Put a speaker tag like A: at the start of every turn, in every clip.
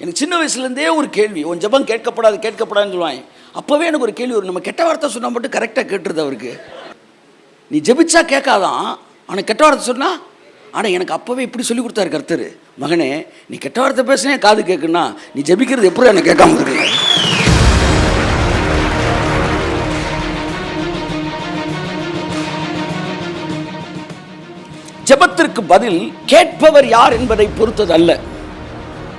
A: எனக்கு சின்ன வயசுலேருந்தே ஒரு கேள்வி, உன் ஜெபம் கேட்கப்படாதுன்னு சொல்லுவாங்க. அப்போவே எனக்கு ஒரு கேள்வி வரும், நம்ம கெட்ட வார்த்தை சொன்னால் மட்டும் கரெக்டாக கேட்டுருது அவருக்கு. நீ ஜெபிச்சா கேட்காதான், ஆனால் கெட்ட வார்த்தை சொன்னால். ஆனால் எனக்கு அப்போவே இப்படி சொல்லி கொடுத்தாரு கர்த்தர், மகனே நீ கெட்ட வார்த்தை பேசுனே காது கேட்குன்னா நீ ஜெபிக்கிறது எப்படி எனக்கு கேட்காம இருக்கு. ஜெபத்திற்கு பதில் கேட்பவர் யார் என்பதை பொறுத்தது அல்ல,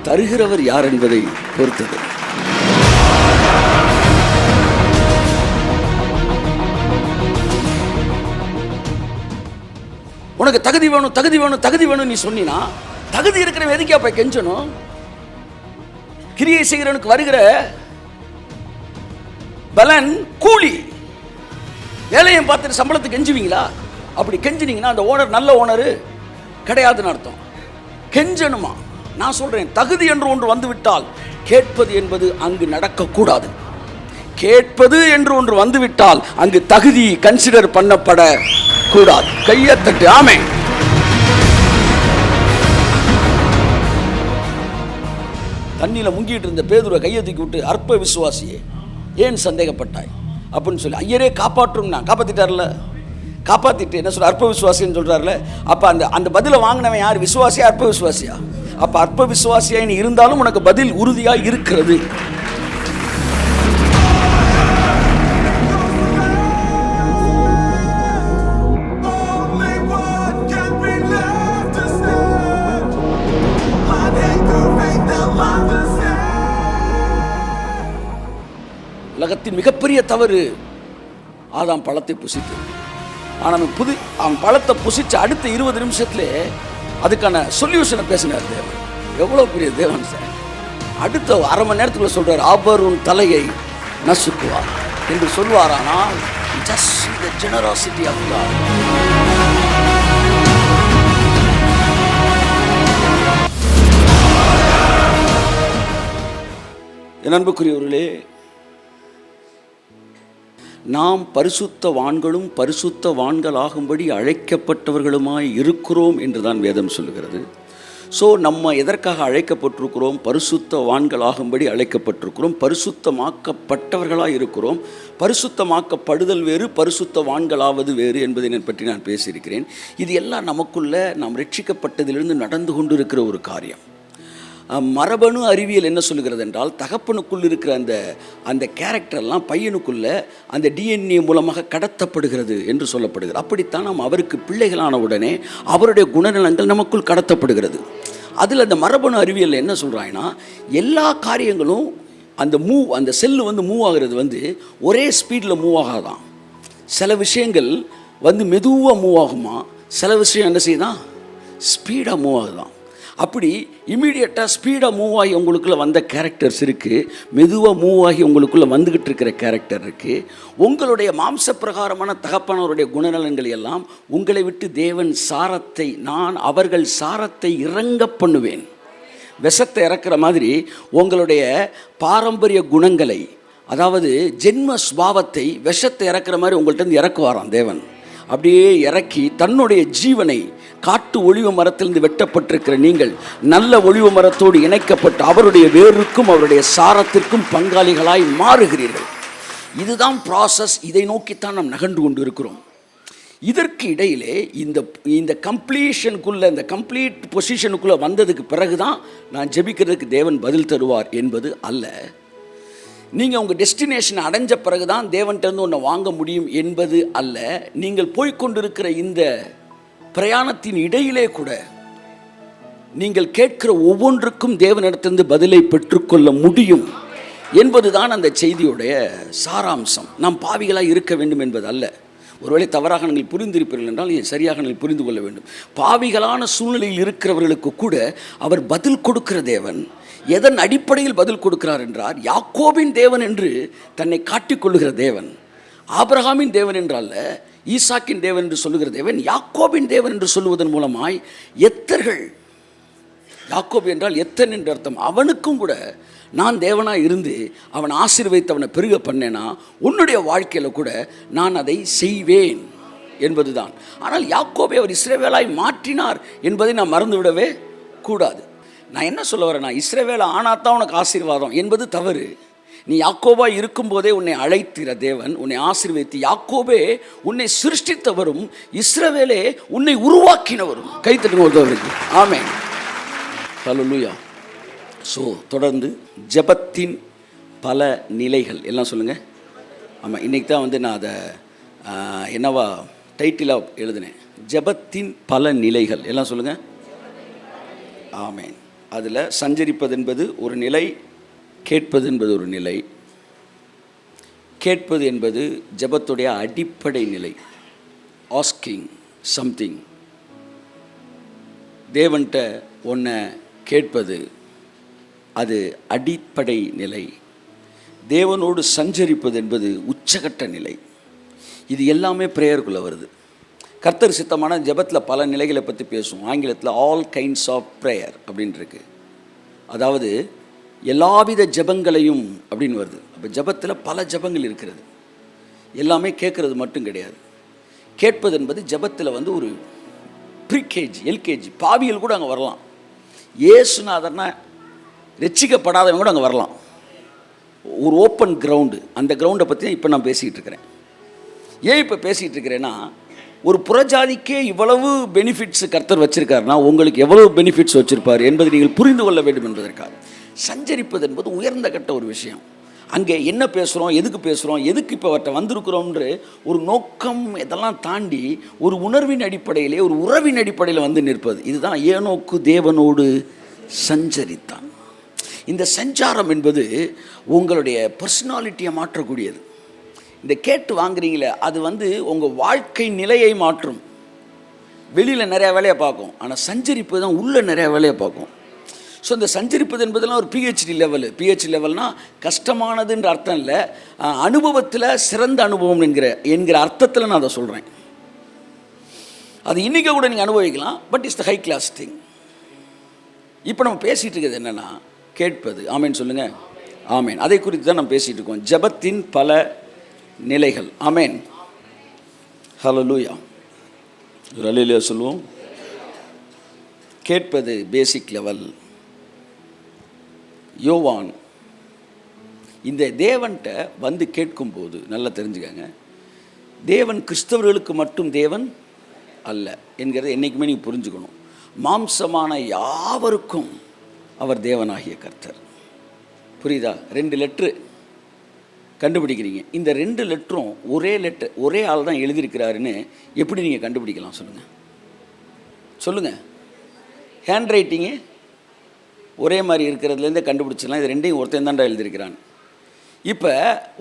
A: தருகிறவர் யார் என்பதை பொறுத்தது. உனக்கு தகுதி வேணும் நீ சொன்னா, தகுதி இருக்கிற எதுக்கே அப்ப கெஞ்சணும்? கிரியை செய்கிறவனுக்கு வருகிற பலன் கூலி. வேலையை பார்த்துட்டு சம்பளத்துக்கு கெஞ்சுவீங்களா? அப்படி கெஞ்சினீங்கன்னா அந்த ஓனர் நல்ல ஓனரு கிடையாதுன்னு அர்த்தம். கெஞ்சணுமா? நான் சொல்றேன், தகுதி என்று ஒன்று வந்துவிட்டால் கேட்பது என்பது அங்கு நடக்கக்கூடாது. கேட்பது என்று ஒன்று வந்துவிட்டால் அங்கு தகுதி கன்சிடர் பண்ணப்பட கூடாது. கையத்தட்டு ஆமென். தண்ணியில முங்கிட்டு இருந்த பேதுருவை கையை தூக்கி விட்டு, அற்ப விசுவாசியே ஏன் சந்தேகப்பட்டாய் அப்படின்னு சொல்லி ஐயரே காப்பாற்றும், காப்பாத்திட்டார்ல. காப்பாத்திட்டு என்ன சொல்ற, அற்ப விசுவாசின்னு சொல்றாருல. அப்ப அந்த பதிலை வாங்கினவன் யார்? விசுவாசியா அற்ப விசுவாசியா? அப்ப அற்ப விசுவாசியா நீ இருந்தாலும் உனக்கு பதில் உறுதியா இருக்கிறது. உலகத்தின் மிகப்பெரிய தவறு ஆதாம் பழத்தை புசித்து. ஆனால் அவன் பழத்தை புசிச்ச அடுத்த 20 நிமிஷத்துல அதுக்கான சொல்யூஷனை பேசினார் தேவன். எவ்வளவு பெரிய தேவன் சார்! அடுத்த அரை மணி நேரத்துக்குள்ள சொல்றாரு, அவர் உன் தலையை நசுக்குவார் என்று சொல்வாரானால், just the generosity of God. என் அன்புக்குரியவர்களே, நாம் பரிசுத்தவான்களும் பரிசுத்தவான்களாகும்படி அழைக்கப்பட்டவர்களுமாய் இருக்கிறோம் என்றுதான் வேதம் சொல்லுகிறது. ஸோ நம்ம எதற்காக அழைக்கப்பட்டிருக்கிறோம்? பரிசுத்தவான்களாகும்படி அழைக்கப்பட்டிருக்கிறோம், பரிசுத்தமாக்கப்பட்டவர்களாக இருக்கிறோம். பரிசுத்தமாக்கப்படுதல் வேறு, பரிசுத்தவான்களாவது வேறு என்பதை பற்றி நான் பேசியிருக்கிறேன். இது எல்லாம் நமக்குள்ள நாம் ரட்சிக்கப்பட்டதிலிருந்து நடந்து கொண்டு இருக்கிற ஒரு காரியம். மரபணு அறிவியல் என்ன சொல்லுகிறது என்றால், தகப்பனுக்குள் இருக்கிற அந்த கேரக்டர்லாம் பையனுக்குள்ள அந்த டிஎன்ஏ மூலமாக கடத்தப்படுகிறது என்று சொல்லப்படுகிறது. அப்படித்தான் நாம் அவருக்கு பிள்ளைகளான உடனே அவருடைய குணநலங்கள் நமக்குள் கடத்தப்படுகிறது. அதில் அந்த மரபணு அறிவியல் என்ன சொல்கிறாங்கன்னா, எல்லா காரியங்களும் அந்த செல்லு மூவ் ஆகிறது ஒரே ஸ்பீடில் மூவ் ஆகாதான். சில விஷயங்கள் மெதுவாக மூவ் ஆகுமா, சில விஷயம் என்ன செய்யுதான் ஸ்பீடாக மூவ் ஆகுதான். அப்படி இமீடியட்டாக ஸ்பீடாக மூவ் ஆகி உங்களுக்குள்ளே வந்த கேரக்டர்ஸ் இருக்குது, மெதுவாக மூவ் ஆகி உங்களுக்குள்ளே வந்துக்கிட்டு இருக்கிற கேரக்டர் இருக்குது. உங்களுடைய மாம்ச பிரகாரமான தகப்பனவருடைய குணநலன்கள் எல்லாம் உங்களை விட்டு தேவன் அவர்கள் சாரத்தை இறங்க பண்ணுவேன். விஷத்தை இறக்குற மாதிரி உங்களுடைய பாரம்பரிய குணங்களை, அதாவது ஜென்ம ஸ்வாவத்தை விஷத்தை இறக்குற மாதிரி உங்கள்கிட்ட இறக்குவாராம் தேவன். அப்படியே இறக்கி தன்னுடைய ஜீவனை, காட்டு ஒளிவ மரத்திலிருந்து வெட்டப்பட்டிருக்கிற நீங்கள் நல்ல ஒளிவ மரத்தோடு இணைக்கப்பட்டு அவருடைய வேருக்கும் அவருடைய சாரத்திற்கும் பங்காளிகளாய் மாறுகிறீர்கள். இதுதான் ப்ராசஸ். இதை நோக்கித்தான் நாம் நகர்ந்து கொண்டு இருக்கிறோம். இதற்கு இடையிலே இந்த கம்ப்ளீஷனுக்குள்ள, இந்த கம்ப்ளீட் பொசிஷனுக்குள்ளே வந்ததுக்கு பிறகுதான் நான் ஜெபிக்கிறதுக்கு தேவன் பதில் தருவார் என்பது அல்ல. நீங்கள் உங்கள் டெஸ்டினேஷனை அடைஞ்ச பிறகு தான் தேவன்கிட்ட ஒன்று வாங்க முடியும் என்பது அல்ல. நீங்கள் போய்கொண்டிருக்கிற இந்த பிரயாணத்தின் இடையிலே கூட நீங்கள் கேட்கிற ஒவ்வொன்றுக்கும் தேவனிடத்திலிருந்து பதிலை பெற்றுக்கொள்ள முடியும் என்பதுதான் அந்த செய்தியுடைய சாராம்சம். நாம் பாவிகளாக இருக்க வேண்டும் என்பது அல்ல. ஒருவேளை தவறாக நீங்கள் புரிந்திருப்பீர்கள் என்றால் சரியாக நீங்கள் புரிந்து கொள்ள வேண்டும். பாவிகளான சூழ்நிலையில் இருக்கிறவர்களுக்கு கூட அவர் பதில் கொடுக்கிற தேவன். எதன் அடிப்படையில் பதில் கொடுக்கிறார் என்றார், யாக்கோபின் தேவன் என்று தன்னை காட்டிக்கொள்ளுகிற தேவன். ஆபிரகாமின் தேவன் என்றால் ஈசாக்கின் தேவன் என்று சொல்லுகிற தேவன் யாக்கோபின் தேவன் என்று சொல்லுவதன் மூலமாய் எத்தர்கள், யாக்கோபு என்றால் எத்தன் என்று அர்த்தம், அவனுக்கும் கூட நான் தேவனாக இருந்து அவன் ஆசீர்வதித்து அவனை பெருக பண்ணேனா உன்னுடைய வாழ்க்கையில் கூட நான் அதை செய்வேன் என்பதுதான். ஆனால் யாக்கோபை அவர் இஸ்ரவேலாய் மாற்றினார் என்பதை நாம் மறந்துவிடவே கூடாது. நான் என்ன சொல்ல வரேன்னா, இஸ்ரவேல் ஆனாத்தான் உனக்கு ஆசீர்வாதம் என்பது தவறு. நீ யாக்கோபா இருக்கும்போதே உன்னை அழைத்திற தேவன் உன்னை ஆசீர்வதித்து, யாக்கோபே உன்னை சிருஷ்டித்தவரும் இஸ்ரவேலே உன்னை உருவாக்கினவரும். கைத்தட்டுங்க ஒருத்தவருக்கு. ஆமென். ஹல்லேலூயா. ஸோ தொடர்ந்து ஜெபத்தின் பல நிலைகள் எல்லாம் சொல்லுங்கள். ஆமாம், இன்றைக்கி தான் வந்து நான் அதை என்னவா டைட்டிலாக எழுதினேன். ஜெபத்தின் பல நிலைகள் எல்லாம் சொல்லுங்கள். ஆமென். அதில் சஞ்சரிப்பது என்பது ஒரு நிலை, கேட்பது என்பது ஒரு நிலை. கேட்பது என்பது ஜெபத்துடைய அடிப்படை நிலை. ஆஸ்கிங் சம்திங், தேவன்கிட்ட ஒன்றை கேட்பது, அது அடிப்படை நிலை. தேவனோடு சஞ்சரிப்பது என்பது உச்சகட்ட நிலை. இது எல்லாமே ப்ரேயருக்குள்ளே வருது. கர்த்தர் சித்தமான ஜெபத்தில் பல நிலைகளை பற்றி பேசுவோம். ஆங்கிலத்தில் ஆல் கைண்ட்ஸ் ஆஃப் ப்ரேயர் அப்படின்னு இருக்கு. அதாவது எல்லாவித ஜெபங்களையும் அப்படின்னு வருது. அப்போ ஜெபத்தில் பல ஜெபங்கள் இருக்கிறது. எல்லாமே கேட்குறது மட்டும் கிடையாது. கேட்பது என்பது ஜெபத்தில் வந்து ஒரு ப்ரீகேஜி, எல்கேஜி, பாவியல் கூட அங்கே வரலாம். ஏசுநாதர்னா ரட்சிக்கப்படாதவங்க கூட அங்கே வரலாம். ஒரு ஓப்பன் கிரவுண்டு. அந்த கிரவுண்டை பற்றி இப்போ நான் பேசிகிட்டு இருக்கிறேன். ஏன் இப்போ பேசிகிட்டு இருக்கிறேன்னா, ஒரு புறஜாதிக்கே இவ்வளவு பெனிஃபிட்ஸ் கர்த்தர் வச்சுருக்காருன்னா உங்களுக்கு எவ்வளவு பெனிஃபிட்ஸ் வச்சுருப்பார் என்பதை நீங்கள் புரிந்து கொள்ள வேண்டும் என்பதற்காக. சஞ்சரிப்பது என்பது உயர்ந்த கட்ட ஒரு விஷயம். அங்கே என்ன பேசுகிறோம், எதுக்கு பேசுகிறோம், எதுக்கு இப்போ அவர்கிட்ட வந்திருக்கிறோம்ன்ற ஒரு நோக்கம் இதெல்லாம் தாண்டி ஒரு உணர்வின் அடிப்படையிலே, ஒரு உறவின் அடிப்படையில் வந்து நிற்பது. இதுதான் ஏனோக்கு தேவனோடு சஞ்சரித்தான். இந்த சஞ்சாரம் என்பது உங்களுடைய பர்சனாலிட்டியை மாற்றக்கூடியது. இந்த கேட்டு வாங்குறீங்களே, அது வந்து உங்கள் வாழ்க்கை நிலையை மாற்றும். வெளியில் நிறையா வேலையை பார்க்கும், ஆனால் சஞ்சரிப்பு தான் உள்ளே நிறையா வேலையை பார்க்கும். ஸோ இந்த சஞ்சரிப்பது என்பதெல்லாம் ஒரு பிஹெச்டி லெவல்னால் கஷ்டமானதுன்ற அர்த்தம் இல்லை, அனுபவத்தில் சிறந்த அனுபவம் என்கிற அர்த்தத்தில் நான் அதை சொல்கிறேன். அது இன்றைக்கி கூட நீங்கள் அனுபவிக்கலாம், but it's the high class thing. இப்போ நம்ம பேசிகிட்டு இருக்கிறது என்னென்னா கேட்பது. ஆமேன் சொல்லுங்கள். ஆமேன். அதை குறித்து தான் நம்ம பேசிகிட்டு இருக்கோம். ஜெபத்தின் பல நிலைகள். ஆமேன். ஹல்லேலூயா. ஹல்லேலூயா சொல்லுவோம். கேட்பது பேசிக் லெவல். யோவான் இந்த தேவன்கிட்ட வந்து கேட்கும்போது நல்லா தெரிஞ்சுக்கங்க, தேவன் கிறிஸ்தவர்களுக்கு மட்டும் தேவன் அல்ல என்கிறத என்றைக்குமே நீங்கள் புரிஞ்சுக்கணும். மாம்சமான யாவருக்கும் அவர் தேவனாகிய கர்த்தர். புரியுதா? 2 லெட்ரு கண்டுபிடிக்கிறீங்க. இந்த 2 லெட்டரும் ஒரே ஆள் தான் எழுதியிருக்கிறாருன்னு எப்படி நீங்கள் கண்டுபிடிக்கலாம் சொல்லுங்கள். ஹேண்ட் ரைட்டிங்கு ஒரே மாதிரி இருக்கிறதுலேருந்தே கண்டுபிடிச்சிடலாம். இது 2ஐயும் ஒருத்தன் தான்டா எழுதியிருக்கிறான். இப்போ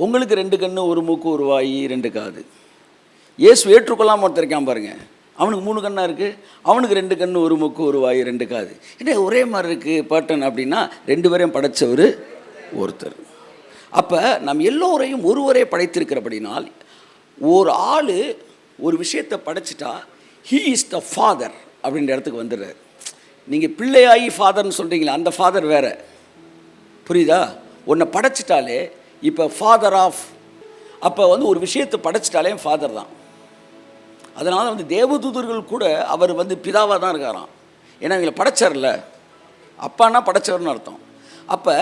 A: உங்களுக்கு 2 கண்ணு, 1 மூக்கு, 1 வாய், 2 காது. இயேசு ஏற்றுக்கொள்ளாமல் ஒருத்தருக்கான் பாருங்கள், அவனுக்கு 3 கண்ணாக இருக்குது, அவனுக்கு 2 கண்ணு, 1 மூக்கு, 1 வாய், 2 காது. என்ன ஒரே மாதிரி இருக்குது பாட்டன் அப்படின்னா 2 பேரையும் படைத்தவர் ஒருத்தர். அப்போ நம் எல்லோரையும் ஒருவரே படைத்திருக்கிறபடினால் ஒரு ஆள் ஒரு விஷயத்தை படைச்சிட்டா ஹீ இஸ் த ஃபாதர் அப்படின்ற இடத்துக்கு வந்துடுறார். நீங்கள் பிள்ளையாகி ஃபாதர்னு சொல்கிறீங்களா, அந்த ஃபாதர் வேறு. புரியுதா? ஒன்றை படைச்சிட்டாலே இப்போ ஃபாதர் ஆஃப், அப்போ வந்து ஒரு விஷயத்தை படைச்சிட்டாலே ஃபாதர் தான். அதனால் வந்து தேவதூதர்கள் கூட அவர் வந்து பிதாவாக தான் இருக்காராம். ஏன்னா இவங்களை படைச்சார்ல, அப்பானா படைச்சவர்னு அர்த்தம். அப்போ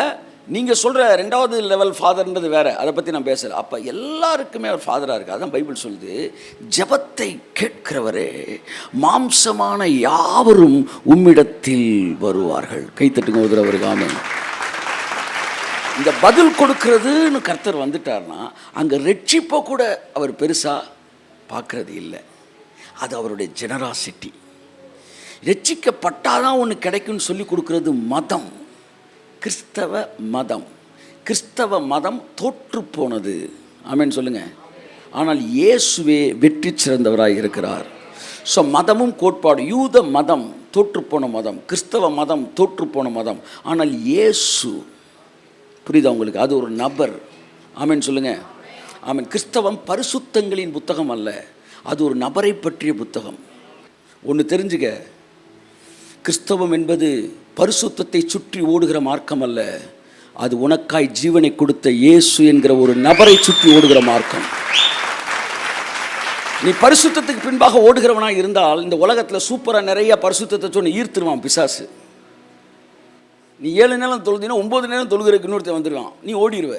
A: நீங்கள் சொல்கிற 2வது லெவல் ஃபாதர்ன்றது வேறு, அதை பற்றி நான் பேசலை. அப்போ எல்லாருக்குமே அவர் ஃபாதராக இருக்குது. அதான் பைபிள் சொல்லுது, ஜெபத்தை கேட்கிறவரே மாம்சமான யாவரும் உம்மிடத்தில் வருவார்கள். கைத்தட்டுங்க ஒருவருக்கு. ஆமென். இந்த பதில் கொடுக்கறதுன்னு கர்த்தர் வந்துட்டார்னா அங்கே ரட்சிப்பை கூட அவர் பெருசாக பார்க்கறது இல்லை. அது அவருடைய ஜெனராசிட்டி. ரட்சிக்கப்பட்டாதான் ஒன்று கிடைக்கும்னு சொல்லி கொடுக்கறது மதம், கிறிஸ்தவ மதம். கிறிஸ்தவ மதம் தோற்று போனது. ஆமென் சொல்லுங்கள். ஆனால் இயேசுவே வெற்றி சிறந்தவராக இருக்கிறார். ஸோ மதமும் கோட்பாடு, யூத மதம் தோற்றுப்போன மதம், கிறிஸ்தவ மதம் தோற்றுப்போன மதம். ஆனால் இயேசு, புரியுதா உங்களுக்கு? அது ஒரு நபர். ஆமென் சொல்லுங்கள். ஆமென். கிறிஸ்தவம் பரிசுத்தங்களின் புத்தகம் அல்ல, அது ஒரு நபரை பற்றிய புத்தகம். ஒன்று தெரிஞ்சுக்க, கிறிஸ்தவம் என்பது பரிசுத்தத்தை சுற்றி ஓடுகிற மார்க்கம் அல்ல, அது உனக்காய் ஜீவனை கொடுத்த இயேசு என்கிற ஒரு நபரை சுற்றி ஓடுகிற மார்க்கம். நீ பரிசுத்தத்துக்கு பின்பாக ஓடுகிறவனாக இருந்தால் இந்த உலகத்தில் சூப்பராக நிறைய பரிசுத்தத்தை சொன்ன ஈர்த்துருவான் பிசாசு. நீ 7 நேரம் தொழுதினா 9 நேரம் தொழுகிறதுக்கு இன்னொருத்தன் வந்துடுவான், நீ ஓடிடுவ.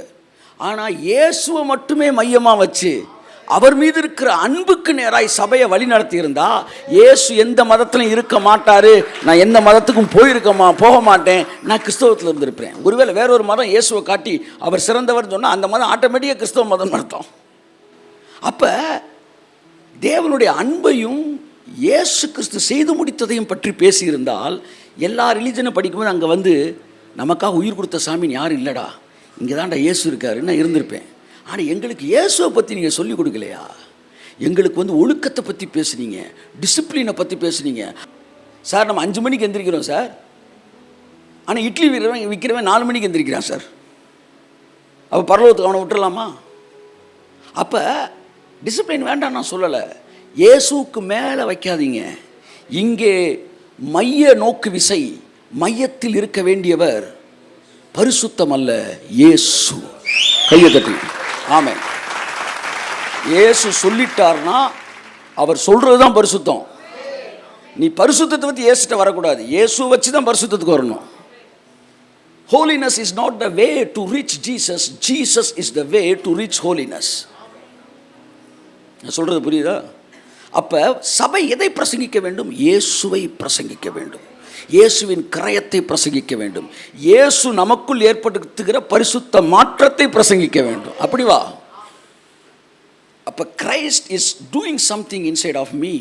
A: ஆனால் இயேசுவை மட்டுமே மையமாக வச்சு அவர் மீது இருக்கிற அன்புக்கு நேராய் சபையை வழி நடத்தி இருந்தா, இயேசு எந்த மதத்திலும் இருக்க மாட்டாரு, நான் எந்த மதத்துக்கும் போக மாட்டேன், நான் கிறிஸ்தவத்தில் இருந்திருப்பேன். ஒருவேளை வேற ஒரு மதம் இயேசுவை காட்டி அவர் சிறந்தவர் சொன்னால் அந்த மதம் ஆட்டோமேட்டிக்காக கிறிஸ்தவ மதம் அர்த்தம். அப்போ தேவனுடைய அன்பையும் இயேசு கிறிஸ்து செய்து முடித்ததையும் பற்றி பேசியிருந்தால், எல்லா ரிலீஜனும் படிக்கும்போது அங்கே வந்து நமக்காக உயிர் கொடுத்த சாமின்னு யாரும் இல்லைடா, இங்கே தான்டா இயேசு இருக்காருன்னு நான் இருந்திருப்பேன். ஆனால் எங்களுக்கு இயேசுவை பற்றி நீங்கள் சொல்லிக் கொடுக்கலையா? எங்களுக்கு வந்து ஒழுக்கத்தை பற்றி பேசுனீங்க, டிசிப்ளினை பற்றி பேசுனீங்க. சார் நம்ம 5 மணிக்கு எந்திரிக்கிறோம் சார், ஆனால் இட்லி விற்கிறவன் 4 மணிக்கு எந்திரிக்கிறான் சார். அப்போ பரலோகத்துக்கு அவனை விட்டுறலாமா? அப்போ டிசிப்ளின் வேண்டாம் நான் சொல்லலை, இயேசுவுக்கு மேலே வைக்காதீங்க. இங்கே மைய நோக்கு விசை, மையத்தில் இருக்க வேண்டியவர் பரிசுத்தம் அல்ல, இயேசு. கையை தட்டி ஆமென். இயேசு சொல்லிட்டார்னா அவர் சொல்கிறது தான் பரிசுத்தம். நீ பரிசுத்தத்தை பற்றி இயேசுட்ட வரக்கூடாது, இயேசு வச்சு தான் பரிசுத்தத்துக்கு வரணும். Holiness is not the way to reach Jesus. Jesus is the way to reach holiness. நான் சொல்கிறது புரியுதா? அப்போ சபை எதை பிரசங்கிக்க வேண்டும்? இயேசுவை பிரசங்கிக்க வேண்டும், இயேசுவின் கிரயத்தை பிரசங்கிக்க வேண்டும், இயேசு நமக்குள் ஏற்படுத்துகிற பரிசுத்த மாற்றத்தை பிரசங்கிக்க வேண்டும். அப்படி வா. அப்போ Christ is doing something inside of me.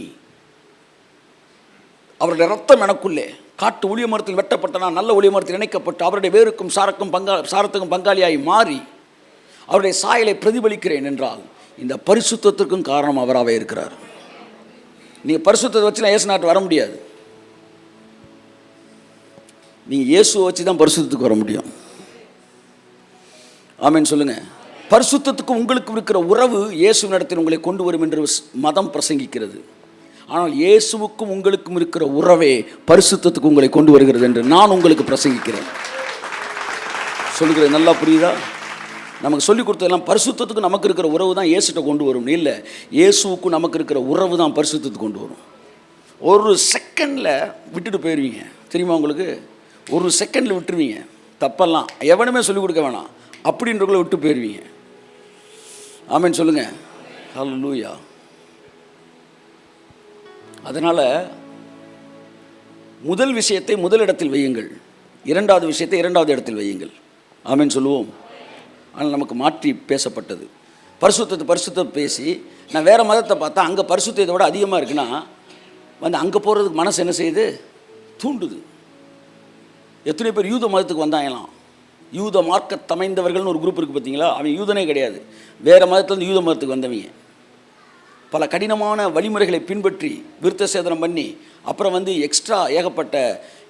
A: அவருடைய ரத்தம் எனக்குள்ளே காட்டு ஒளிய மரத்தில் வெட்டப்பட்டனா நல்ல ஒளிய மரத்தில் இணைக்கப்பட்டு அவருடைய வேருக்கும் சாரத்துக்கும் பங்காளியாய் மாறி அவருடைய சாயலை பிரதிபலிக்கிறேன் என்றால் இந்த பரிசுத்தத்திற்கும் காரணம் அவராகவே இருக்கிறார். நீங்கள் பரிசுத்தத்தை வச்சு நான் இயேசு நாட்டு வர முடியாது, நீங்கள் இயேசுவை வச்சு தான் பரிசுத்தத்துக்கு வர முடியும். ஆமென் சொல்லுங்கள். பரிசுத்தத்துக்கு உங்களுக்கு இருக்கிற உறவு இயேசுவின் இடத்தில் உங்களை கொண்டு வரும் என்று மதம் பிரசங்கிக்கிறது. ஆனால் இயேசுவுக்கும் உங்களுக்கும் இருக்கிற உறவே பரிசுத்தத்துக்கு உங்களை கொண்டு வருகிறது என்று நான் உங்களுக்கு பிரசங்கிக்கிறேன். சொல்லுகிறேன், நல்லா புரியுதா? நமக்கு சொல்லிக் கொடுத்ததெல்லாம் பரிசுத்தத்துக்கு நமக்கு இருக்கிற உறவு தான் இயேசுகிட்ட கொண்டு வரும் இல்லை, இயேசுவுக்கும் நமக்கு இருக்கிற உறவு தான் பரிசுத்தத்துக்கு கொண்டு வரும். ஒரு செகண்டில் விட்டுட்டு போயிடுவீங்க தெரியுமா? உங்களுக்கு ஒரு செகண்டில் விட்டுருவீங்க, தப்பெல்லாம் எவனுமே சொல்லிக் கொடுக்க வேணாம், அப்படின்றக்குள்ள விட்டு போயிடுவீங்க. ஆமென் சொல்லுங்கள். ஹல்லேலூயா. அதனால் முதல் விஷயத்தை முதலிடத்தில் வையுங்கள், இரண்டாவது விஷயத்தை இரண்டாவது இடத்தில் வையுங்கள். ஆமென் சொல்லுவோம். ஆனால் நமக்கு மாற்றி பேசப்பட்டது. பரிசுத்தத்தை பேசி நான் வேறு மதத்தை பார்த்தா அங்கே பரிசுத்தத்தை விட அதிகமாக இருக்குன்னா வந்து அங்கே போகிறதுக்கு மனசு என்ன செய்யுது? தூண்டுது. எத்தனை பேர் யூத மதத்துக்கு வந்தாங்களாம்? யூத மார்க்க தமைந்தவர்கள்னு ஒரு குரூப் இருக்குது பார்த்தீங்களா? அவன் யூதனே கிடையாது, வேறு மதத்துலேருந்து யூத மதத்துக்கு வந்தவங்க. பல கடினமான வழிமுறைகளை பின்பற்றி விருத்த சேதனம் பண்ணி அப்புறம் வந்து எக்ஸ்ட்ரா ஏகப்பட்ட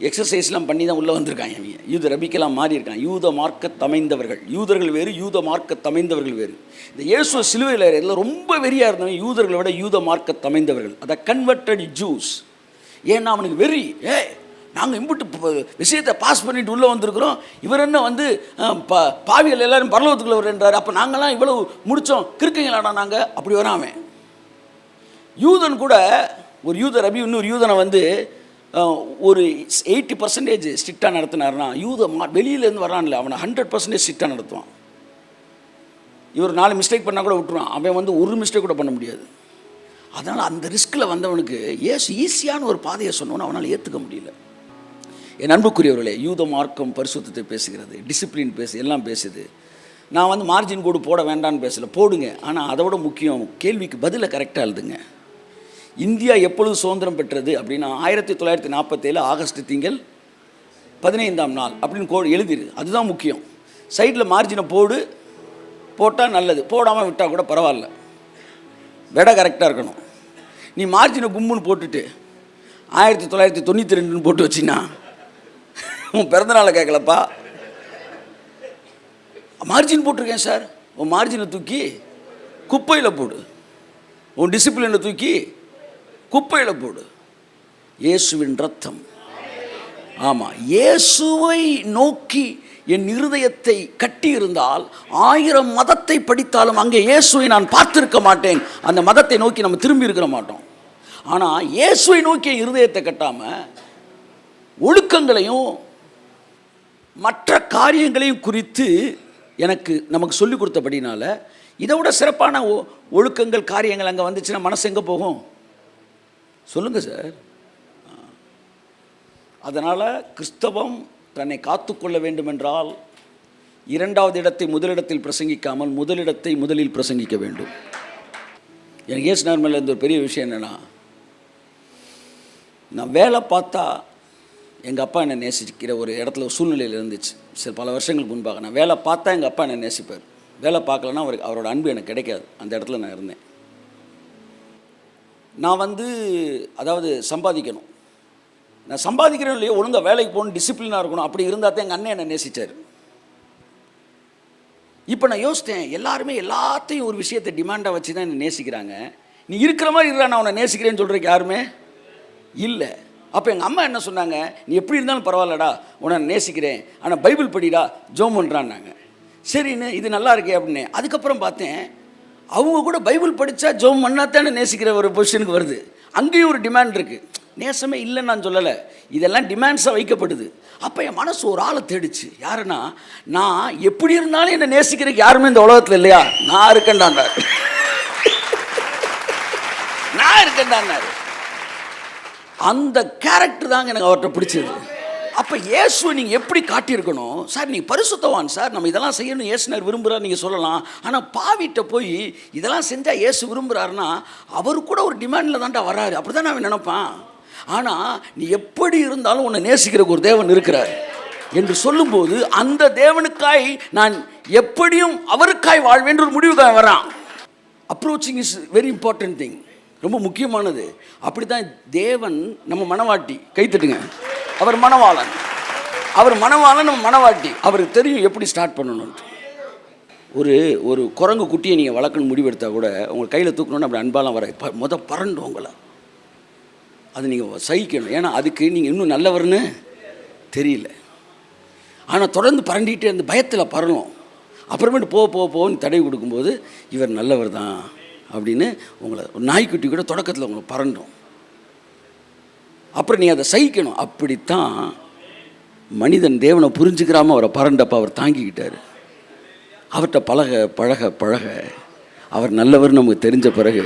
A: எக்ஸசைஸ்லாம் பண்ணி தான் உள்ளே வந்திருக்காங்க. அவங்க யூத ரபிக்கெல்லாம் மாறி இருக்காங்க. யூத மார்க்க தமைந்தவர்கள், யூதர்கள் வேறு, யூத மார்க்க தமைந்தவர்கள் வேறு. இந்த இயேசு சிலுவையில் இதில் ரொம்ப வெறியாக இருந்தவங்க யூதர்களை விட யூத மார்க்க தமைந்தவர்கள், அதை கன்வெர்டட் ஜூஸ். ஏன்னா அவனுக்கு வெறி, நாங்கள் இம்புட்டு விஷயத்தை பாஸ் பண்ணிட்டு உள்ளே வந்திருக்கிறோம், இவர் என்ன வந்து பாவிகள் எல்லாரும் பரலோகத்துக்குள்ள வருன்றார், அப்போ நாங்களாம் இவ்வளவு முடித்தோம் கிறுக்குங்களாடா நாங்கள், அப்படி வராமல். யூதன் கூட ஒரு யூத ரபி இன்னொரு யூதனை வந்து ஒரு 80% ஸ்ட்ரிக்டாக நடத்தினார்னா, வெளியிலேருந்து வரான்ல அவனை 100% ஸ்ட்ரிக்டாக நடத்துவான். இவர் 4 மிஸ்டேக் பண்ணால் கூட விட்டுருவான், அவன் வந்து ஒரு மிஸ்டேக் கூட பண்ண முடியாது. அதனால் அந்த ரிஸ்கில் வந்தவனுக்கு ஈஸியான ஒரு பாதையை சொன்னவனு அவனால் ஏற்றுக்க முடியல. என் அன்புக்குரியவர்களே, யூத மார்க்கம் பரிசுத்தத்தை பேசுகிறது, டிசிப்ளின் எல்லாம் பேசுது. நான் வந்து மார்ஜின் கோடு போட வேண்டான்னு பேசலை, போடுங்க. ஆனால் அதை விட முக்கியம், கேள்விக்கு பதிலை கரெக்டாக எழுதுங்க. இந்தியா எப்பொழுது சுதந்திரம் பெற்றது அப்படின்னா 1947 ஆகஸ்ட் திங்கள் 15ஆம் நாள் அப்படின்னு எழுதிடு, அதுதான் முக்கியம். சைடில் மார்ஜினை போட்டால் நல்லது, போடாமல் விட்டால் கூட பரவாயில்ல, விட கரெக்டாக இருக்கணும். நீ மார்ஜினை கும்முன்னு போட்டுட்டு 1992 போட்டு வச்சின்னா உன் பிறந்தநாளை கேட்கலப்பா. மார்ஜின் போட்டிருக்கேன் சார், உன் மார்ஜினை தூக்கி குப்பையில் போடு, உன் டிசிப்ளினை தூக்கி குப்பையில் போடு. இயேசுவின் ரத்தம், ஆமாம், இயேசுவை நோக்கி என் இருதயத்தை கட்டியிருந்தால் 1000 மதத்தை படித்தாலும் அங்கே இயேசுவை நான் பார்த்திருக்க மாட்டேன். அந்த மதத்தை நோக்கி நம்ம திரும்பி இருக்கிற மாட்டோம். ஆனால் இயேசுவை நோக்கி இருதயத்தை கட்டாமல் ஒழுக்கங்களையும் மற்ற காரியங்களையும் குறித்து நமக்கு சொல்லிக் கொடுத்தபடினால இதை விட சிறப்பான ஒழுக்கங்கள் காரியங்கள் அங்கே வந்துச்சுன்னா மனசு எங்கே போகும் சொல்லுங்கள் சார். அதனால் கிறிஸ்தவம் தன்னை காத்துக்கொள்ள வேண்டுமென்றால் இரண்டாவது இடத்தை முதலிடத்தில் பிரசங்கிக்காமல் முதலிடத்தை முதலில் பிரசங்கிக்க வேண்டும். எனக்கு இயேசுநாதர் மேலே இருந்த ஒரு பெரிய விஷயம் என்னென்னா, நான் வேலை பார்த்தா எங்கள் அப்பா என்னை நேசிக்கிற ஒரு இடத்துல ஒரு சூழ்நிலையில் இருந்துச்சு. சரி, பல வருஷங்களுக்கு முன்பாக நான் வேலை பார்த்தா எங்கள் அப்பா என்னை நேசிப்பார், வேலை பார்க்கலன்னா அவரோட அன்பு எனக்கு கிடைக்காது. அந்த இடத்துல நான் இருந்தேன். நான் அதாவது சம்பாதிக்கணும், நான் சம்பாதிக்கிறேன் இல்லையோ ஒழுங்காக வேலைக்கு போகணும், டிசிப்ளினாக இருக்கணும். அப்படி இருந்தால் தான் எங்கள் அண்ணன் என்னை நேசித்தார். இப்போ நான் யோசித்தேன், எல்லாருமே எல்லாத்தையும் ஒரு விஷயத்தை டிமாண்டாக வச்சு தான் என்னை நேசிக்கிறாங்க. நீ இருக்கிற மாதிரி இருக்கிற நான் உன்னை நேசிக்கிறேன்னு சொல்கிறதுக்கு யாருமே இல்லை. அப்போ எங்கள் அம்மா என்ன சொன்னாங்க, நீ எப்படி இருந்தாலும் பரவாயில்லடா, உன்னை நேசிக்கிறேன், ஆனால் பைபிள் படிடா, ஜோம் பண்ணுறான்னாங்க. சரின்னு இது நல்லா இருக்கே அப்படின்னு. அதுக்கப்புறம் பார்த்தேன், அவங்க கூட பைபிள் படித்தா ஜோம் பண்ணாத்தானே நேசிக்கிற ஒரு பொசிஷனுக்கு வருது. அங்கேயும் ஒரு டிமாண்ட் இருக்குது. நேசமே இல்லைன்னு நான் சொல்லலை, இதெல்லாம் டிமாண்ட்ஸாக வைக்கப்படுது. அப்போ என் மனசு ஒரு ஆளை தேடிச்சு. யாருன்னா, நான் எப்படி இருந்தாலும் என்னை நேசிக்கிறதுக்கு யாருமே இந்த உலகத்தில் இல்லையா, நான் இருக்கேன்டான்னாரு. நான் இருக்கேன்டான்னாரு. அந்த கேரக்டர் தாங்க எனக்கு அவர்கிட்ட பிடிச்சது. அப்போ இயேசுவை நீங்கள் எப்படி காட்டியிருக்கணும் சார், நீங்கள் பரிசுத்தவான் சார், நம்ம இதெல்லாம் செய்யணும் இயேசுனர் விரும்புகிறார் நீங்கள் சொல்லலாம். ஆனால் பாவிட்ட போய் இதெல்லாம் செஞ்சால் இயேசு விரும்புகிறாருன்னா அவர் கூட ஒரு டிமாண்டில் தான்டா வராரு, அப்படி தான் நான் நினைப்பான். ஆனால் நீ எப்படி இருந்தாலும் உன்னை நேசிக்கிறக்கு ஒரு தேவன் இருக்கிறார் என்று சொல்லும்போது அந்த தேவனுக்காய் நான் எப்படியும் அவருக்காய் வாழ்வேன் ஒரு முடிவுக்காக வரான். Approaching is very important thing, ரொம்ப முக்கியமானது. அப்படி தான் தேவன் நம்ம மனவாட்டி, கைத்தட்டுங்க, அவர் மணவாளன், நம்ம மணவாட்டி. அவருக்கு தெரியும் எப்படி ஸ்டார்ட் பண்ணணும்னு. ஒரு குரங்கு குட்டியை நீங்கள் வளர்க்கணும் முடிவெடுத்தால் கூட உங்கள் கையில் தூக்கணுன்னு அப்படி அன்பாலாம் வர பறண்டும் உங்களை அது நீங்கள் சகிக்கணும். ஏன்னா அதுக்கு நீங்கள் இன்னும் நல்லவர்னு தெரியல. ஆனால் தொடர்ந்து பறண்டிகிட்டே அந்த பயத்தில் பறணும். அப்புறமேட்டு போன்னு தடவி கொடுக்கும்போது இவர் நல்லவர் தான் அப்படின்னு உங்களை ஒரு நாய்க்குட்டி கூட தொடக்கத்தில் உங்களை பறண்டும். அப்புறம் நீ அதை சகிக்கணும். அப்படித்தான் மனிதன் தேவனை புரிஞ்சுக்கிறாமல் அவரை பறண்டப்போ அவர் தாங்கிக்கிட்டார். அவர்கிட்ட பழக அவர் நல்லவர் நமக்கு தெரிஞ்ச பிறகு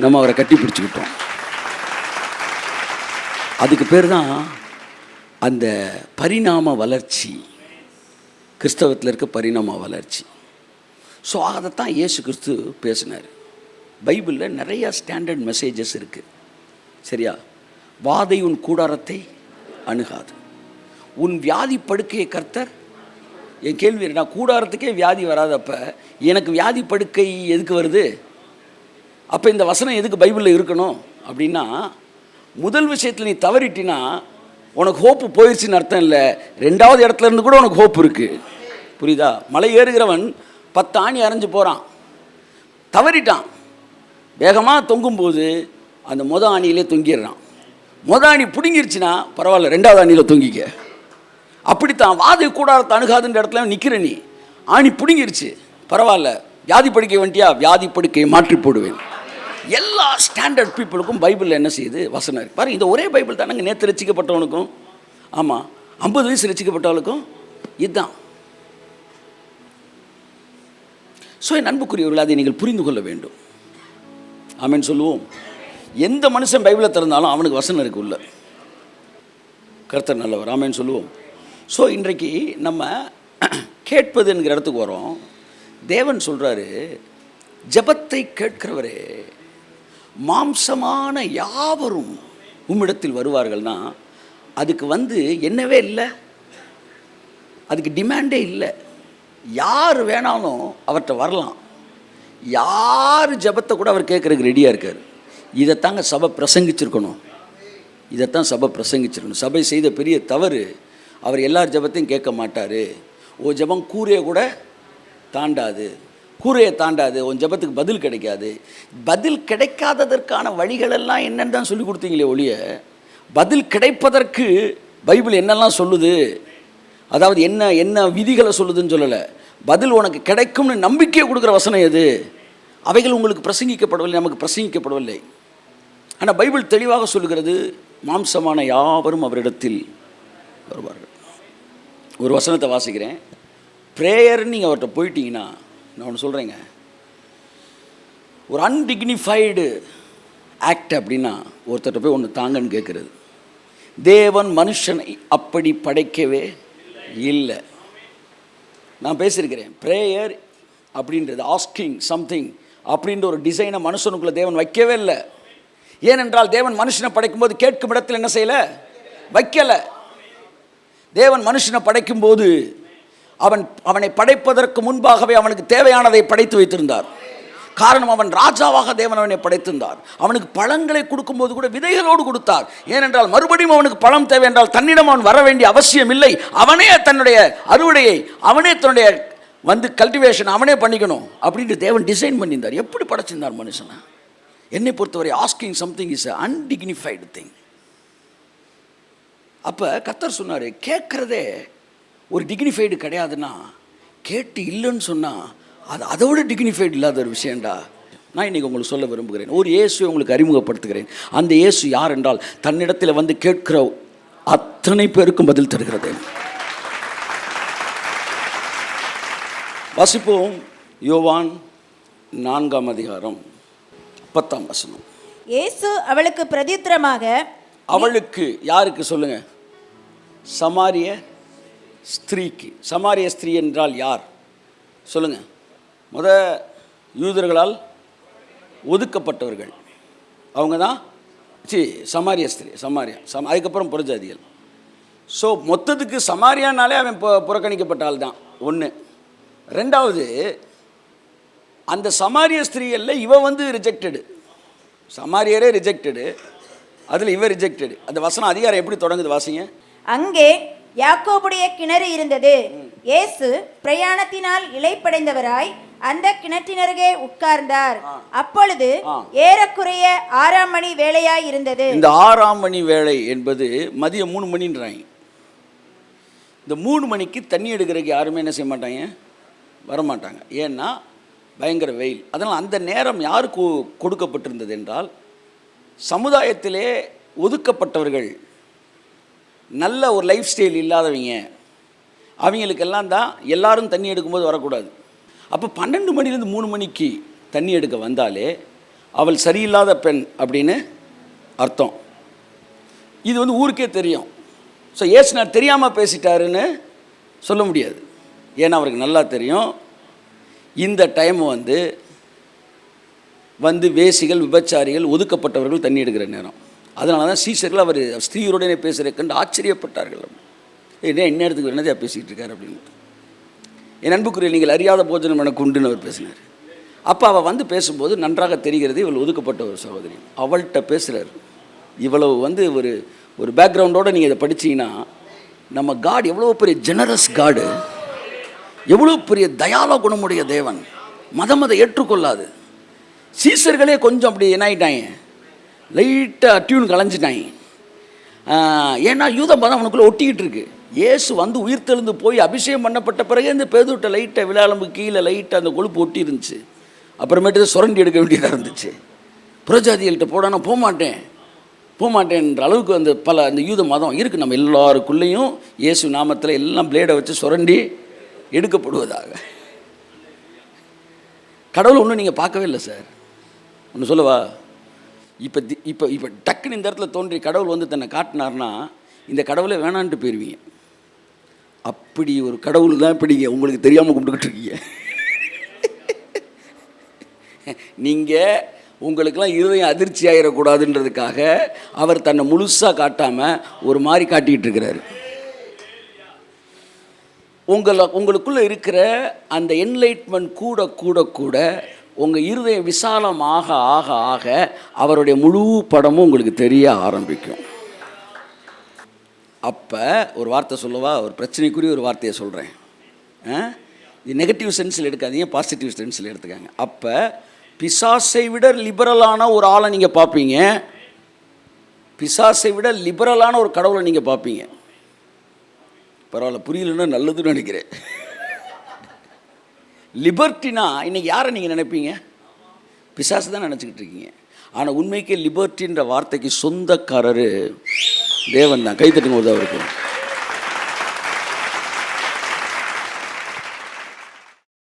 A: நம்ம அவரை கட்டி பிடிச்சிக்கிட்டோம். அதுக்கு பேர் தான் அந்த பரிணாம வளர்ச்சி, கிறிஸ்தவத்தில் இருக்க பரிணாம வளர்ச்சி. ஸோ அதைத்தான் இயேசு கிறிஸ்து பேசினார். பைபிளில் நிறையா ஸ்டாண்டர்ட் மெசேஜஸ் இருக்குது. சரியா? வாதை உன் கூடாரத்தை அணுகாது, உன் வியாதி படுக்கையை கர்த்தர். என் கேள்வி, நான் கூடாரத்துக்கே வியாதி வராதப்ப எனக்கு வியாதி படுக்கை எதுக்கு வருது? அப்போ இந்த வசனம் எதுக்கு பைபிளில் இருக்கணும் அப்படின்னா, முதல் விஷயத்தில் நீ தவறிட்டினா உனக்கு ஹோப்பு போயிடுச்சுன்னு அர்த்தம் இல்லை, ரெண்டாவது இடத்துல இருந்து கூட உனக்கு ஹோப் இருக்குது. புரியுதா? மலை ஏறுகிறவன் 10 ஆணி அரைஞ்சு போகிறான், தவறிட்டான், வேகமாக தொங்கும்போது அந்த ஆணியிலே தொங்கிடுறான். ஆணி பிடுங்கிருச்சுன்னா பரவாயில்ல, ரெண்டாவது ஆணியில் தொங்கிக்க. அப்படித்தான் வாதை கூடாரத்தை அணுகாதுன்ற இடத்துல நிற்கிற நீ, ஆணி பிடுங்கிருச்சு பரவாயில்ல, வியாதி படுக்கை வந்துட்டியா, வியாதி படுக்கையை மாற்றி போடுவேன். எல்லா ஸ்டாண்டர்ட் பீப்புளுக்கும் பைபிளில் என்ன செய்யுது வசனம் இருக்குது பாருங்க. இந்த ஒரே பைபிள் தானங்க நேற்று ரசிக்கப்பட்டவனுக்கும், ஆமாம் 50 வயசு ரசிக்கப்பட்டவனுக்கும் இதுதான். ஸோ என் அன்புக்குரியவர்கள், அதை நீங்கள் புரிந்து கொள்ள வேண்டும். ஆமென் சொல்லுவோம். எந்த மனுஷன் பைபிளை திறந்தாலும் அவனுக்கு வசனம் இருக்கு உள்ள. கர்த்தர் நல்லவர். ஆமென் சொல்லுவோம். ஸோ இன்றைக்கு நம்ம கேட்பது என்கிற இடத்துக்கு வரோம். தேவன் சொல்கிறாரு, ஜெபத்தை கேட்கிறவரே, மாம்சமான யாவரும் உம்மிடத்தில் வருவார்கள்னா அதுக்கு என்னவே இல்லை, அதுக்கு டிமாண்டே இல்லை. யார் வேணாலும் அவர்கிட்ட வரலாம். யார் ஜெபத்தை கூட அவர் கேட்குறதுக்கு ரெடியாக இருக்கார். இதைத்தாங்க சபை பிரசங்கிச்சிருக்கணும். சபை செய்த பெரிய தவறு, அவர் எல்லார் ஜெபத்தையும் கேட்க மாட்டார். ஓ ஜெபம் கூரையை கூட தாண்டாது, உன் ஜெபத்துக்கு பதில் கிடைக்காது. பதில் கிடைக்காததற்கான வழிகளெல்லாம் என்னென்னு தான் சொல்லி கொடுத்தீங்களே ஒழிய, பதில் கிடைப்பதற்கு பைபிள் என்னெல்லாம் சொல்லுது, அதாவது என்ன விதிகளை சொல்லுதுன்னு சொல்லலை. பதில் உனக்கு கிடைக்கும்னு நம்பிக்கையை கொடுக்குற வசனம் எது? அவைகள் உங்களுக்கு பிரசங்கிக்கப்படவில்லை, நமக்கு பிரசங்கிக்கப்படவில்லை. ஆனால் பைபிள் தெளிவாக சொல்லுகிறது, மாம்சமான யாவரும் அவரிடத்தில் வருவார்கள். ஒரு வசனத்தை வாசிக்கிறேன். ப்ரேயர்னு நீங்கள் அவர்கிட்ட போயிட்டீங்கன்னா, நான் ஒன்று சொல்கிறேங்க, ஒரு அன்டிக்னிஃபைடு ஆக்ட் அப்படின்னா ஒருத்தர்கிட்ட போய் ஒன்று தாங்கன்னு கேட்குறது. தேவன் மனுஷனை அப்படி படைக்கவே இல்லை. நான் பேசியிருக்கிறேன், ப்ரேயர் அப்படின்றது ஆஸ்கிங் சம்திங் அப்படின்ற ஒரு டிசைனை மனுஷனுக்குள்ளே தேவன் வைக்கவே இல்லை. ஏனென்றால் தேவன் மனுஷனை படைக்கும்போது கேட்கும் இடத்தில் என்ன செய்யலை, வைக்கலை. தேவன் மனுஷனை படைக்கும்போது அவனை படைப்பதற்கு முன்பாகவே அவனுக்கு தேவையானதை படைத்து வைத்திருந்தார். காரணம், அவன் ராஜாவாக தேவன் அவனை படைத்திருந்தார். அவனுக்கு பழங்களை கொடுக்கும்போது கூட விதைகளோடு கொடுத்தார். ஏனென்றால் மறுபடியும் அவனுக்கு பழம் தேவை என்றால் தன்னிடம் அவன் வர வேண்டிய அவசியம் இல்லை. அவனே தன்னுடைய அறுவடையை அவனே தன்னுடைய கல்டிவேஷன் அவனே பண்ணிக்கணும் அப்படின்ட்டு தேவன் டிசைன் பண்ணியிருந்தார். எப்படி படைச்சிருந்தார் மனுஷனை? என்னை பொறுத்தவரை ஆஸ்கிங் சம்திங் இஸ் அன்டிக்னிஃபைடு திங். அப்போ கர்த்தர் சொன்னார், கேட்குறதே ஒரு டிக்னிஃபைடு கிடையாதுன்னா, கேட்டு இல்லைன்னு சொன்னால் அது அதோட டிக்னிஃபைடு இல்லாத ஒரு விஷயம்டா. நான் இன்றைக்கி உங்களுக்கு சொல்ல விரும்புகிறேன், ஒரு இயேசுவை உங்களுக்கு அறிமுகப்படுத்துகிறேன். அந்த இயேசு யார் என்றால், தன்னிடத்தில் வந்து கேட்கிற அத்தனை பேருக்கும் பதில் தருகிறது. வாசிப்போம், யோவான் 4ஆம் அதிகாரம் 10ஆம் வசனம்.
B: இயேசு அவளுக்கு பிரதியுத்தரமாக, அவளுக்கு
A: யாருக்கு சொல்லுங்க? சமாரிய ஸ்திரீக்கு. சமாரிய ஸ்திரீ என்றால் யார் சொல்லுங்க? யூதர்களால் ஒதுக்கப்பட்டவர்கள் அவங்க தான் சமாரிய ஸ்திரீ. அதுக்கப்புறம் புறஜாதிகள். ஸோ மொத்தத்துக்கு சமாரியானாலே அவன் புறக்கணிக்கப்பட்ட ஆள் தான் ஒன்று. ரெண்டாவது, அந்த சமாரிய ஸ்திரீகளில் இவ ரிஜெக்டடு. சமாரியரே ரிஜெக்டடு, அதில் இவ ரிஜெக்டடு. அந்த வசனம் அதிகாரம் எப்படி தொடங்குது வாசிங்க.
B: அங்கே யாக்கோபுடைய கிணறு இருந்தது. இயேசு பிரயாணத்தினால் இளைப்படைந்தவராய் அந்த கிணற்றினருகே உட்கார்ந்தார். அப்பொழுது ஏறக்குறைய 6ஆம் மணி வேளையாய் இருந்தது.
A: இந்த 6ஆம் மணி வேளை என்பது மதியம் 3 மணின்றாங்க. இந்த 3 மணிக்கு தண்ணி எடுக்கிறதுக்கு யாருமே என்ன செய்ய மாட்டாங்க, வரமாட்டாங்க. ஏன்னா பயங்கர வெயில். அதனால் அந்த நேரம் யாருக்கு கொடுக்கப்பட்டிருந்தது என்றால், சமுதாயத்திலே ஒதுக்கப்பட்டவர்கள், நல்ல ஒரு லைஃப் ஸ்டைல் இல்லாதவங்க, அவங்களுக்கெல்லாம் தான் எல்லாரும் தண்ணி எடுக்கும்போது வரக்கூடாது. அப்போ 12 மணிலேருந்து 3 மணிக்கு தண்ணி எடுக்க வந்தாலே அவள் சரியில்லாத பெண் அப்படின்னு அர்த்தம். இது ஊருக்கே தெரியும். ஸோ ஏசுனார் தெரியாமல் பேசிட்டாருன்னு சொல்ல முடியாது. ஏன்னா அவருக்கு நல்லா தெரியும், இந்த டைம் வேசிகள், விபச்சாரிகள், ஒதுக்கப்பட்டவர்கள் தண்ணி எடுக்கிற நேரம். அதனால தான் சீசர்கள் அவர் ஸ்திரீயுடனே பேசுகிற கண்டு ஆச்சரியப்பட்டார்கள். இந்நேரத்துக்கு என்னதையா பேசிகிட்டு இருக்காரு அப்படின்னு. என் அன்புக்குரிய, நீங்கள் அறியாத போஜனம் எனக்கு உண்டுன்னு அவர் பேசினார். அப்போ அவள் பேசும்போது நன்றாக தெரிகிறது இவள் ஒதுக்கப்பட்ட ஒரு சகோதரி. அவள்கிட்ட பேசுகிறார். இவ்வளவு ஒரு பேக்ரவுண்டோடு நீங்கள் இதை படித்தீங்கன்னா, நம்ம காட் எவ்வளோ பெரிய ஜெனரஸ் காடு, எவ்வளோ பெரிய தயால குணமுடைய தேவன். மதம் அதை ஏற்றுக்கொள்ளாது. சீசர்களே கொஞ்சம் அப்படி என்ன ஆகிட்டாங்க, லைட்டாக டியூன் கலைஞ்சிட்டாங்க. ஏன்னா யூத மதம் அவனுக்குள்ளே ஒட்டிக்கிட்டு இருக்கு. இயேசு உயிர்த்தெழுந்து போய் அபிஷேகம் பண்ணப்பட்ட பிறகு இந்த பேதுவிட்ட லைட்டாக விழாலம்பு கீழே லைட்டாக அந்த கொழுப்பு ஒட்டி இருந்துச்சு. அப்புறமேட்டு சுரண்டி எடுக்க வேண்டியதாக இருந்துச்சு. புறஜாதிகள்கிட்ட போட நான் போகமாட்டேன்ற அளவுக்கு அந்த யூத மதம் இருக்குது. நம்ம எல்லாருக்குள்ளேயும் இயேசு நாமத்தில் எல்லாம் பிளேடை வச்சு சுரண்டி எடுக்கப்படுவதாக. கடவுள் ஒன்றும் நீங்கள் பார்க்கவே இல்லை சார். ஒன்று சொல்லவா, இப்போ டக்குன்னு இந்த இடத்துல தோன்றி கடவுள் தன்னை காட்டினார்னா இந்த கடவுளை வேணான்ட்டு போயிடுவீங்க. அப்படி ஒரு கடவுள் தான் இப்படி உங்களுக்கு தெரியாமல் கும்பிட்டுக்கிட்டு இருக்கீங்க. நீங்கள் உங்களுக்கெல்லாம் இருதயம் அதிர்ச்சி ஆகிடக்கூடாதுன்றதுக்காக அவர் தன்னை முழுசாக காட்டாமல் ஒரு மாதிரி காட்டிக்கிட்டு இருக்கிறாரு. உங்களுக்குள்ளே இருக்கிற அந்த என்லைட்மெண்ட் கூட கூட கூட உங்கள் இருதயம் விசாலமாக ஆக ஆக அவருடைய முழு படமும் உங்களுக்கு தெரிய ஆரம்பிக்கும். அப்போ ஒரு வார்த்தை சொல்லவா, ஒரு பிரச்சனைக்குரிய ஒரு வார்த்தையை சொல்கிறேன். இது நெகட்டிவ் சென்ஸில் எடுக்காதீங்க, பாசிட்டிவ் சென்ஸில் எடுத்துக்காங்க. அப்போ பிசாசை விட லிபரலான ஒரு ஆளை நீங்கள் பார்ப்பீங்க, பிசாசை விட லிபரலான ஒரு கடவுளை நீங்கள் பார்ப்பீங்க. பரவாயில்ல, புரியலன்னா நல்லதுன்னு நினைக்கிறேன். லிபர்ட்டினா இன்றைக்கி யாரை நீங்கள் நினைப்பீங்க? பிசாசு தான் நினச்சிக்கிட்டு இருக்கீங்க. ஆனால் உண்மைக்கே லிபர்ட்டின்ற வார்த்தைக்கு சொந்தக்காரர் தேவன் தான். கைத்தட்டுங்க அவருக்கு.